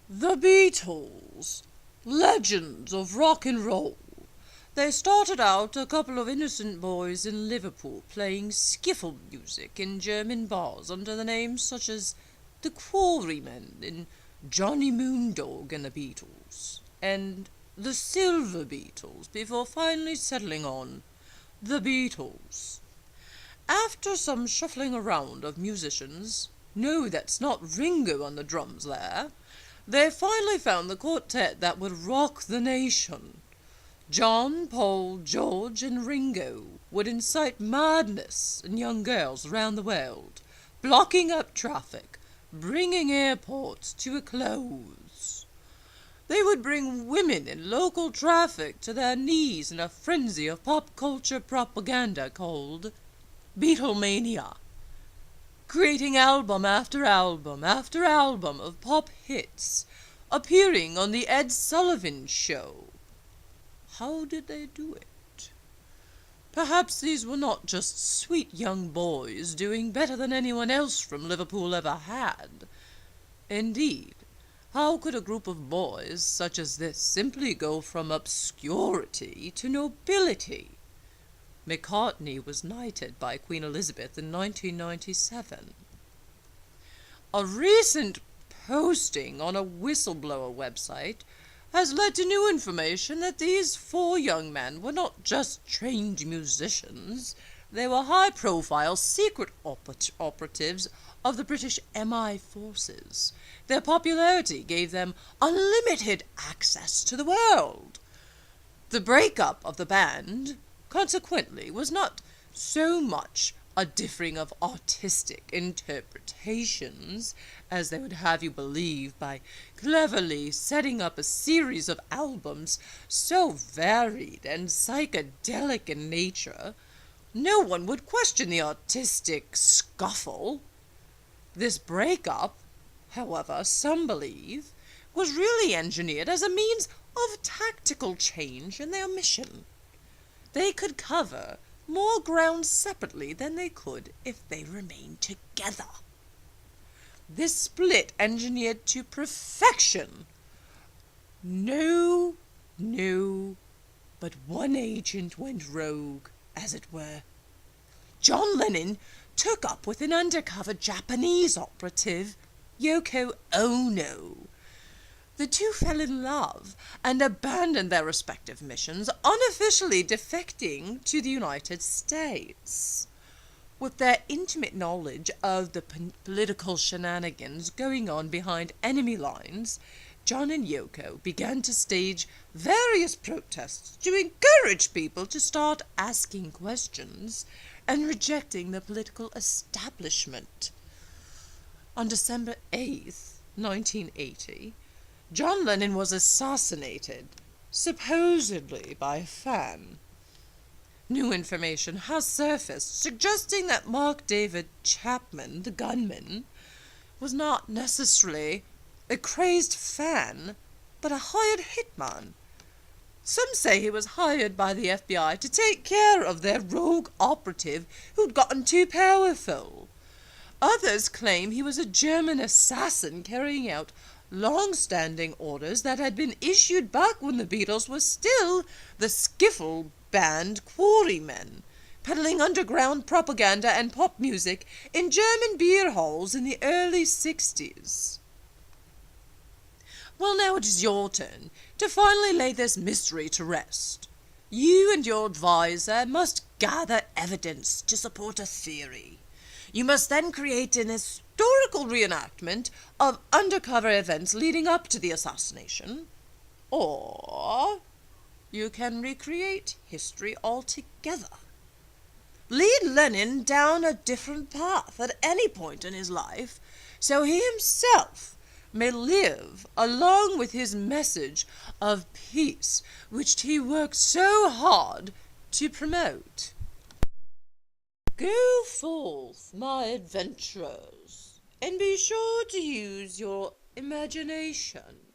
The Beatles, legends of rock and roll. They started out a couple of innocent boys in Liverpool playing skiffle music in German bars under the names such as the Quarrymen and Johnny Moondog and the Beatles, and the Silver Beatles before finally settling on the Beatles. After some shuffling around of musicians, no, that's not Ringo on the drums there, they finally found the quartet that would rock the nation. John, Paul, George, and Ringo would incite madness in young girls around the world, blocking up traffic, bringing airports to a close. They would bring women in local traffic to their knees in a frenzy of pop culture propaganda called Beatlemania, creating album after album after album of pop hits, appearing on the Ed Sullivan Show. How did they do it? Perhaps these were not just sweet young boys doing better than anyone else from Liverpool ever had. Indeed, how could a group of boys such as this simply go from obscurity to nobility? McCartney was knighted by Queen Elizabeth in 1997. A recent posting on a whistleblower website has led to new information that these four young men were not just trained musicians, they were high-profile secret operatives of the British MI forces. Their popularity gave them unlimited access to the world. The breakup of the band, consequently, was not so much a differing of artistic interpretations, as they would have you believe by cleverly setting up a series of albums so varied and psychedelic in nature, no one would question the artistic scuffle. This breakup, however, some believe, was really engineered as a means of tactical change in their mission. They could cover more ground separately than they could if they remained together. This split engineered to perfection. No, but one agent went rogue, as it were. John Lennon took up with an undercover Japanese operative, Yoko Ono. The two fell in love and abandoned their respective missions, unofficially defecting to the United States. With their intimate knowledge of the political shenanigans going on behind enemy lines, John and Yoko began to stage various protests to encourage people to start asking questions and rejecting the political establishment. On December 8th, 1980, John Lennon was assassinated, supposedly by a fan. New information has surfaced suggesting that Mark David Chapman, the gunman, was not necessarily a crazed fan, but a hired hitman. Some say he was hired by the FBI to take care of their rogue operative who'd gotten too powerful. Others claim he was a German assassin carrying out long-standing orders that had been issued back when the Beatles were still the skiffle band Quarrymen, peddling underground propaganda and pop music in German beer halls in the early 60s. Well, now it is your turn to finally lay this mystery to rest. You and your advisor must gather evidence to support a theory. You must then create an historical reenactment of undercover events leading up to the assassination, or you can recreate history altogether. Lead Lenin down a different path at any point in his life, so he himself may live along with his message of peace, which he worked so hard to promote. Go forth, my adventurers, and be sure to use your imagination.